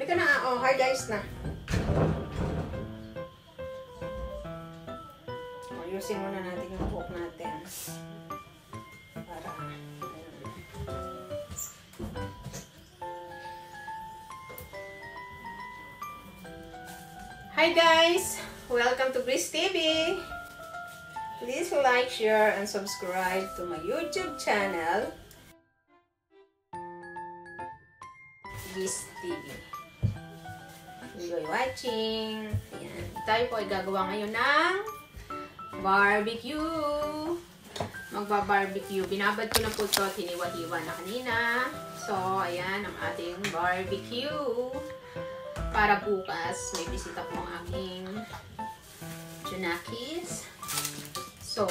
Ito na, oh, hard ice na. Ayusin muna natin yung buhok natin. Para, Hi guys! Welcome to Breeze TV! Please like, share, and subscribe to my YouTube channel, Breeze TV. Enjoy watching! Ayan. Tayo po ay gagawa ngayon ng barbecue! Magba-barbecue. Binabad ko na po ito at hiniwa-hiwa na kanina. So, ayan ang ating barbecue. Para bukas, may bisita po ang aking Junakis. So,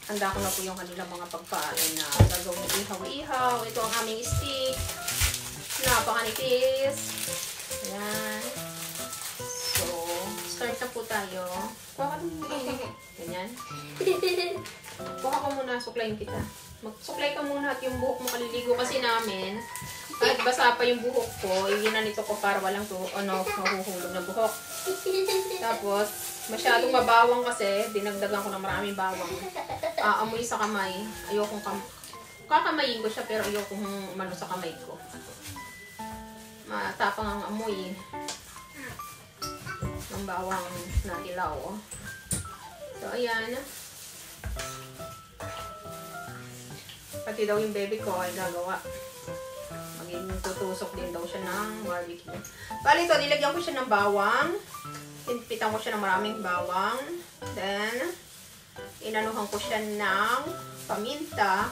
handa ko na po yung kanilang mga pagkain na gagawin ihaw-ihaw. Ito ang aming steak. Napakanipis. Ayan. So, start na po tayo. Kuha ka muna. Ganyan. Kuha ka muna. Suklayin kita. Magsuklay ka muna at yung buhok mo kaliligo kasi namin. Kahit basa pa yung buhok ko, ginanito ko para walang mahuhulog na buhok. Tapos, masyadong mabawang kasi, dinagdagan ko ng maraming bawang. Amoy sa kamay. Ayokong kakamayin ko siya, pero ayokong umano sa kamay ko. Matapang ang amoy. Ang bawang na ilaw. So, ayan. Pati daw yung baby ko ay gagawa. Tutusok din daw siya ng barbecue. Bali ito, nilagyan ko siya ng bawang. Pinpitan ko siya ng maraming bawang. Then, inanuhan ko siya ng paminta.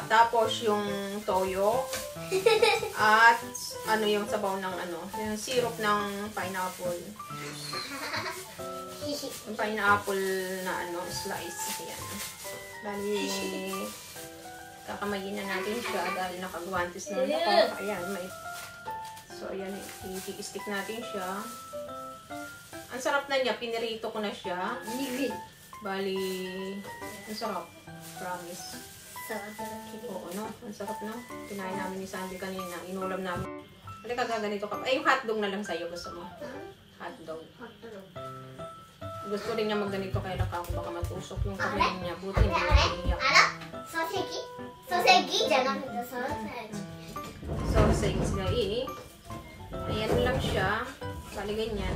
Tapos yung toyo. At yung sabaw ng yung syrup ng pineapple. Yung pineapple na slice. Ayan. Bali, kakamayin na natin siya dahil nakagwantes na ako. Ayan, so, ayan, i-stick natin siya. Ang sarap na niya, pinirito ko na siya. Bali, ang sarap. Promise. Oo, no? Ang sarap, no? Kinain namin ni Sandy kanina. Inulam namin. Halika, ganito ka. Ay, yung hotdog na lang sa'yo. Gusto mo? Hotdog. Gusto rin niya magganito kaya lang ako baka matusok yung kamay niya. Buti hindi na iiyak. Sausageじゃなくてsausage. Sausage na ayan lang siya. Bali ganyan.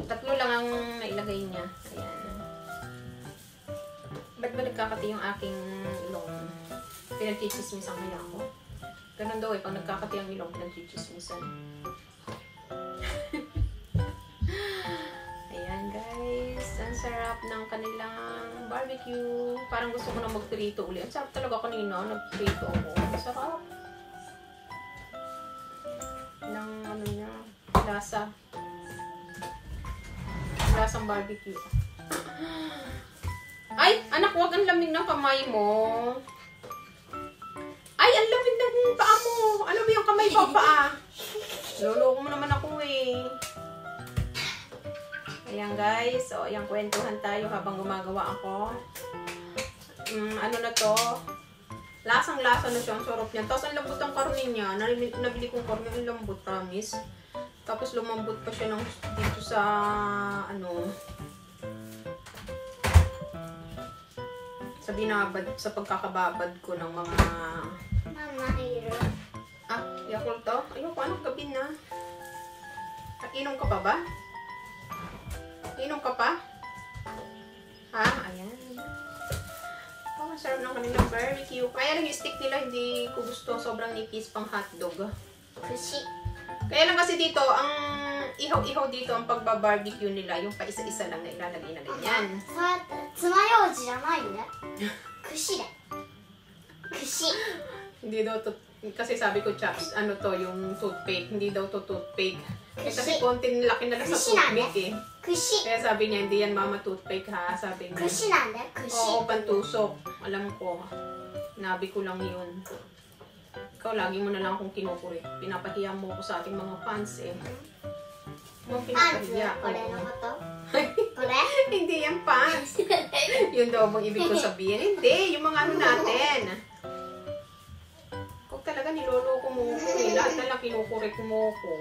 Tatlo lang ang nailagay niya. Ayan. Ba't ba nagkakati yung aking ilong? Pinagchichismisan kaya ako. Ganun daw pag nagkakati ang ilong, pinagchichismisan. Ayan guys. Ang sarap ng kanilang barbecue. Parang gusto ko na magprito ulit. Ang sarap talaga kanina. Nagprito ako. Ang sarap. Ng niya. Lasa. Lasang barbecue. Ay! Anak, huwag ang lamig ng kamay mo. Ay! Ang lamig ng paa mo. Ano ba yung kamay ko paa? Loloko mo naman ako eh. Ayan guys, so ayan kwentuhan tayo habang gumagawa ako. Ano na to? Lasang-lasa na siya, ang sarap niya. Tapos ang lambot ang karne niya. Nabili kong karne, ang lambot, promise. Tapos lumambot pa siya dito sa sa pagkakababad ko ng mga Mama, hero. Yakult to. Ayoko, anong gabi na? Inom ka pa ba? Inom ka pa? Ha? Ayan. Oh, ang sarap ng kanilang barbecue. Kaya lang yung stick nila, hindi ko gusto. Sobrang nipis pang hotdog. Kushi. Kaya lang kasi dito, ang ihaw-ihaw dito, ang pagbabarbecue nila, yung pa isa-isa lang na ilalagay na ganyan. Tsumayoji じゃないね。Kushi da. Kushi. Hindi daw to, kasi sabi ko, Chaps, yung toothpick. Hindi daw to toothpick. Kasi konting laki na lang sa toothpick eh. Kushi. Kaya sabi niya, hindi yan mama toothpick ha. Sabi niya. Kushi nanda. Kushi. Oo, pantusok. Alam ko. Nabi ko lang yun. Ikaw, lagi mo na lang akong kinukuri. Pinapahiya mo ko sa ating mga fans eh. Mong pinapahiya. Kore no koto? Kore? Hindi yan fans. Yun daw mong ibig ko sabihin. Hindi, yung mga natin. Kung talaga niloloko mo ko eh. Lahat Teka lang, kinukurek mo ko.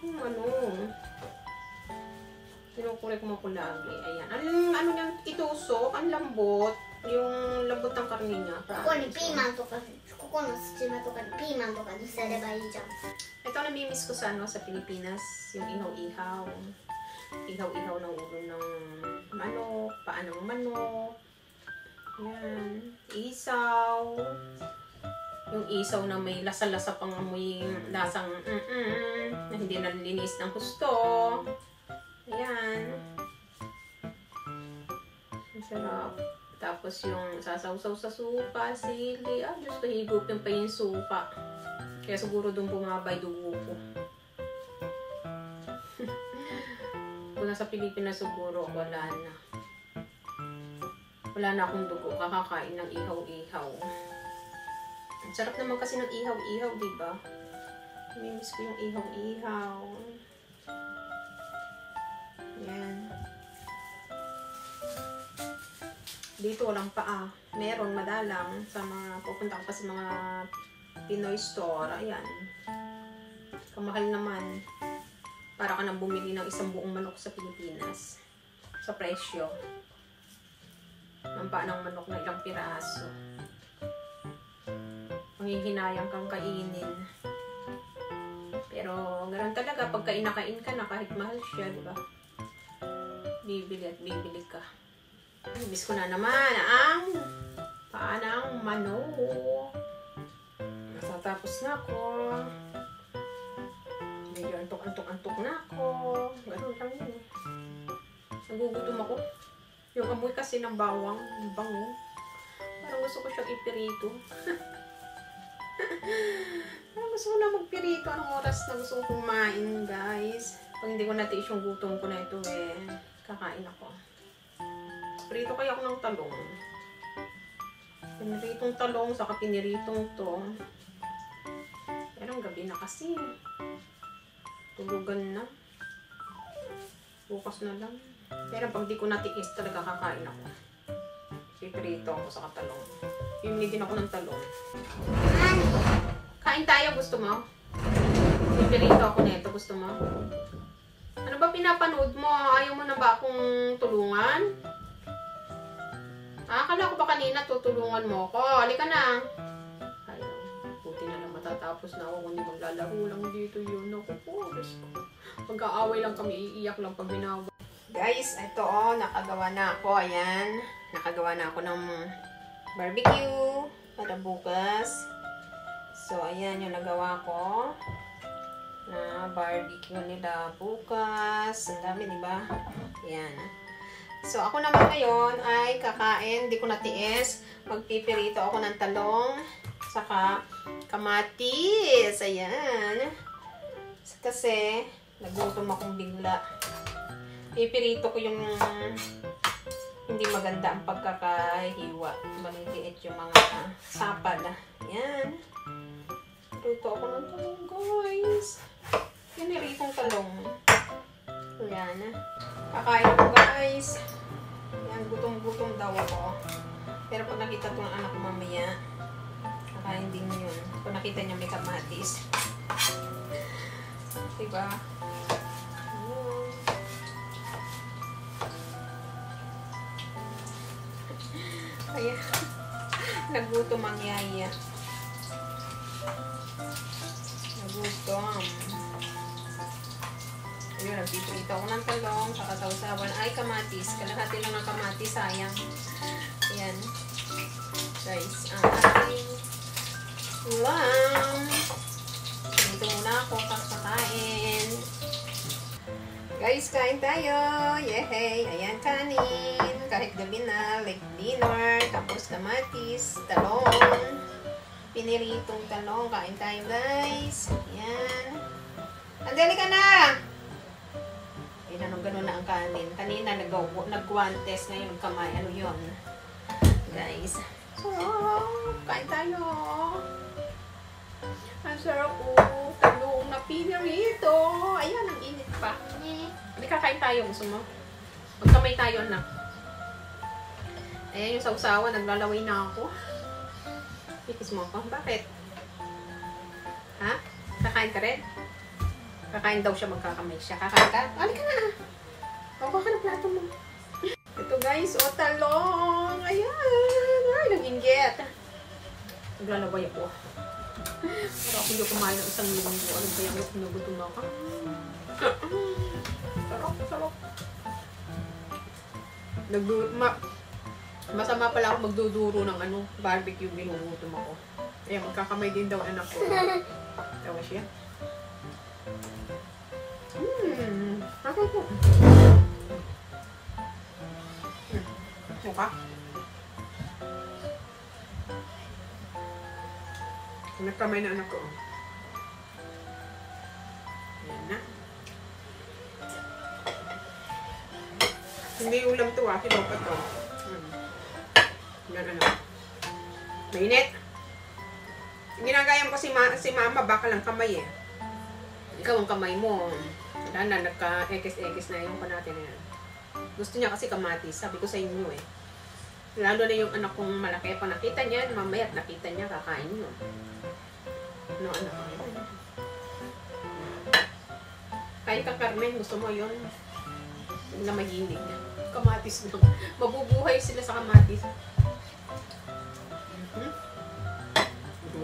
Ano? Kinukurek mo ko lagi. Ayan. Ano niyang itusok? Ang lambot. Yung lambot ng karne niya. ここにピーマンとかここの隙間とかにピーマンとか乗せればいいじゃん。 Ito namimiss ko sa sa Pilipinas. Yung ihaw-ihaw. Ihaw-ihaw ng ulo ng manok. Paano ng manok. Ayan. Isaw. Yung isaw na may lasa-lasa pang amoy lasang na hindi nalinis ng gusto. Ayan. Ang sarap. Tapos yung sasawsaw sa supa, sili. Ah, Diyos ko, higupin pa yung supa. Kaya siguro doon bumabay dugo ko. Kung nasa Pilipinas siguro, wala na. Wala na akong dugo. Kakakain ng ihaw-ihaw. Ang sarap naman kasi ng ihaw-ihaw, diba? Namimiss ko yung ihaw-ihaw. Yan. Dito walang paa. Meron madalang sa mga pupunta ko pa sa mga Pinoy store. Ayan. Kamahal naman. Para ka nang bumili ng isang buong manok sa Pilipinas. Sa presyo. Ang paa ng manok na ilang piraso. Manghihinayang kang kainin. Pero ganoon talaga. Pagka inakain ka na kahit mahal siya, diba? Bibili at bibili ka. Miss ko na naman ang paa ng manok. Matatapos na ako. Medyo antok-antok na ako. Ganun lang yun eh. Nagugutom ako. Yung amoy kasi ng bawang, yung bango. Parang gusto ko siyang ipirito. Parang gusto ko na magpirito. Anong oras na gusto ko kumain, guys? Pag hindi ko natiis yung gutom ko na ito eh, kakain ako. Prito kaya ako ng talong. Piniritong talong, saka piniritong to. Pero ang gabi na kasi. Tulugan na. Bukas na lang. Pero pag di ko natiis, talaga kakain ako. Pipirito ako sa talong. Pimili din ako ng talong. Kain tayo, gusto mo? Pipirito ako nito, gusto mo? Ano ba pinapanood mo? Ayaw mo na ba akong tulungan? Akala ko ba kanina tutulungan mo ko? Halika na. Ayaw. Buti na lang matatapos na ako. Hindi maglalaro lang dito yun. Ako po. Mag-aaway lang kami. Iiyak lang pag binawa. Guys, ito nakagawa na ako. Ayan. Nakagawa na ako ng barbecue para bukas. So, ayan yung nagawa ko. Na barbecue nila bukas. Ang dami, diba? Ayan. So, ako naman ngayon ay kakain, di ko natiis. Magpipirito ako ng talong, saka kamatis. Ayan. Kasi, nagutom akong bigla. Pipirito ko yung hindi maganda ang pagkakahiwa. Maliliit yung mga sapal. Ayan. Piruto ako ng talong, guys. Piniritong talong. Ayan. Kakain ako, guys. Ayan, gutom-gutom daw ako. Pero pag nakita ko ng anak ko mamaya, kakain din yun. Pag nakita niya may kamatis. Diba? Ayan. Nagutom ang yaya. Nagutom. Ayun, nagpipirito ako ng talong, kakasawsawan. Ay, kamatis. Kalahati lang ng kamatis, sayang. Ayan. Guys, ang ating ulam. Dito muna ako kakakain. Guys, kain tayo. Yehey! Ayan, kanin. Kahit gabi na, like dinner. Tapos kamatis, talong. Piniritong talong. Kain tayo, guys. Ayan. Andali ka na! Ayun, gano'n na ang kanin. Kanina, nag-guantes. Ngayon, kamay. Ano yun? Guys. So, kain tayo. Ang sarap po. Talong na pinirito. Ayan, ang init pa. Hindi kakain tayo. Gusto mo? Magkamay tayo na. Ayan, yung sausawa. Naglalaway na ako. Ikis mo ako. Bakit? Ha? Kakain Kakain ka rin? Kakain daw siya, magkakamay siya. Kakain ka? Halika na. Kuha ka ng plato mo. Ito guys, o talong. Ayan. Ay, nag-inggit. Naglalabay ako. Para ako hindi kumain ng isang linggo. Ano ba yung nagutom ako? Sarap, sarap. Masama pala ako magduduro ng barbecue, ginugutom ako. Ayan, magkakamay din daw anak ko. Tawa siya. Ako po. Suka. Nagkamay na anak ko. Ayan na. Hindi ulam to kinuha to. Gano'n. Mainit. Ginagayan ko si mama, baka lang kamay eh. Ikaw ang kamay mo. Wala na, nagka-ekis-ekis na yung natin na yan. Gusto niya kasi kamatis. Sabi ko sa inyo eh. Lalo na yung anak kong malaki. Pag nakita niya, mamaya at nakita niya, kakain yun. Ano, anak ko yun. Kain ka, Carmen. Gusto mo yun? Hindi na mahinig. Kamatis mo. Mabubuhay sila sa kamatis.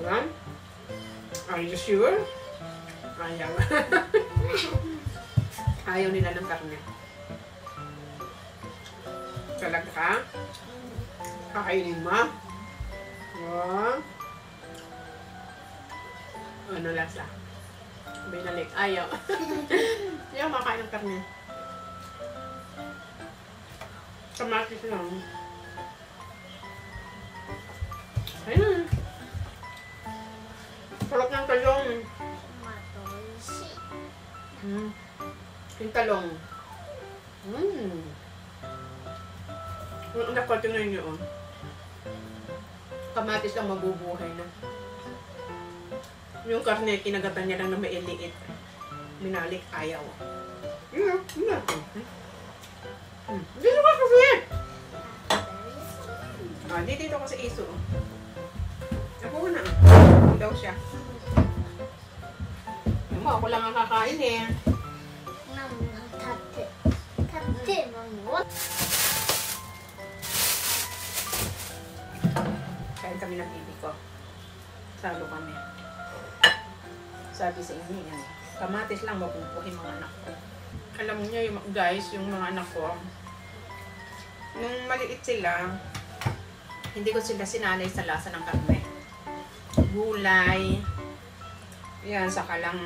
Ayan. Are you sure? Ayaw. Ayaw nila ng karne. Talaga ka? Kakainin mo? Oh. Ano lasa? Binalik. Ayaw. Ayaw makain ng karne. Kamatis lang. Ayun. Sarap ng talong. Yung talong. Yung anak ko, tingnan nyo. Kamatis lang mabubuhay na. Yung karne, kinagatan niya lang na mailiit. Minalik, ayaw. Yun na. Dito ka kasi! Dito kasi iso. Ako na. Ako daw siya. Ako lang ang kakain eh. Kain kami ng bibi ko. Salo kami. Sabi sa inyo yan. Kamatis lang mapupuhin mga anak ko. Alam niyo yung guys, yung mga anak ko, nung maliit sila, hindi ko sila sinanay sa lasa ng karne. Gulay, yan, saka lang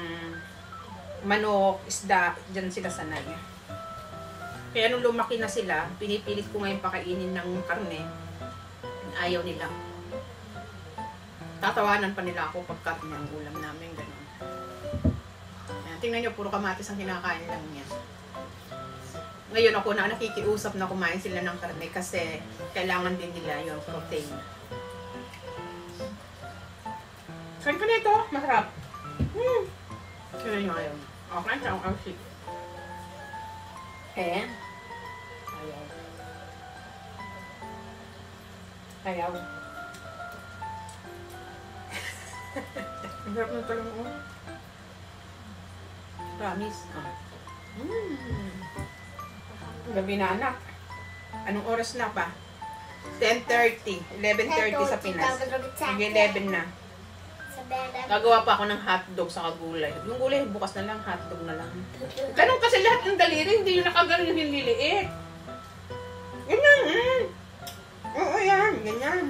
manok, isda, dyan sila sanay. Kaya nung lumaki na sila, pinipilit ko ngayon pakainin ng karne. Ayaw nila. Tatawanan pa nila ako pag karne ang ulam namin, gano'n. Tingnan nyo, puro kamatis ang kinakain lang niya. Ngayon ako na nakikiusap na kumain sila ng karne kasi kailangan din nila yung protein. Kain ka nito, masarap. Tingnan nyo ngayon. Okay, siya ang outfit. Ayaw. Ayaw. Ang sarap ng talong mo. Promise. Gabi na anak. Anong oras na pa? 10:30. 11:30 sa Pinas. Mag-11 na. Gagawa pa ako ng hotdog sa gulay. Yung gulay, bukas na lang, hotdog na lang. Ganun kasi lahat ng daliri, hindi yung nakaganon yung nililiit. Ganyan. Oo, yan. Ganyan.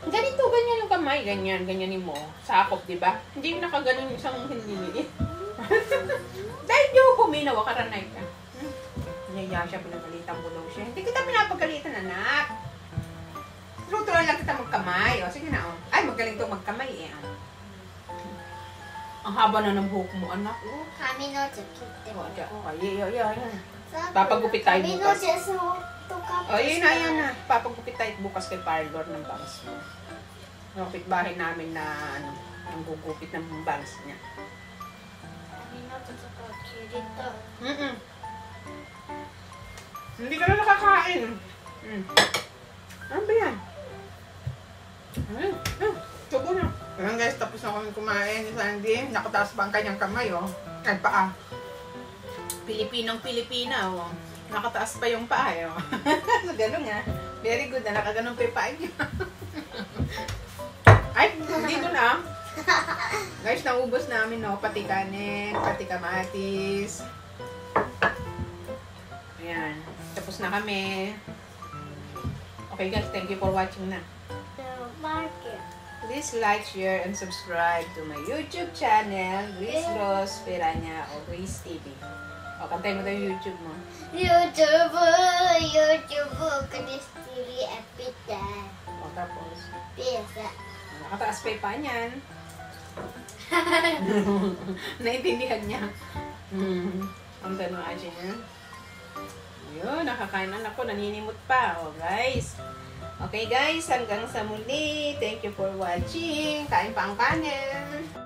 Ganito, ganyan yung kamay. Ganyan mo. Sakop, di ba? Hindi yung nakaganon yung isang nililiit. Dahil di ako kuminawa, karanay ka. Niyaya siya, pinagalitan mo daw siya. Hindi kita pinapagalitan, anak. Tuturuan lang kita magkamay. O, sige na, o. Ay, magaling to magkamay, eh. Ang haba na ng buhok mo, anak. Kami no tsukite mo. Ay. Papagupit tayo bukas. O, yun na. Papagupit tayo bukas kay parlor ng bangs mo. Yung kapitbahay namin na, ang gugupit ng bangs niya. Hindi ka na nakakain. Ano ba yan? Tubo na. Ayan guys, tapos na kami kumain ni Sandy. Nakataas pa ang kanyang kamay, oh. Ay, paa. Pilipinong-Pilipina, oh. Nakataas pa yung paa, oh. So, ganun nga. Very good na nakaganon pa yung paa niya. Ay, dito na. Guys, naubos namin, no? Pati kanin, pati kamatis. Ayan. Tapos na kami. Okay guys, thank you for watching na. Please like, share, and subscribe to my YouTube channel, Grace Rose Piranya o Grace TV. O, kantay mo daw yung YouTube mo. YouTube, Chris TV, Epita. O, tapos, Pisa. nakataas pa yung paa niyan. Naintindihan niya. Ang tanong asin niya. Yun, nakakain na ako, naninimot pa. O, guys. Okay guys, hanggang sa muli. Thank you for watching. Kain pa ang kanin.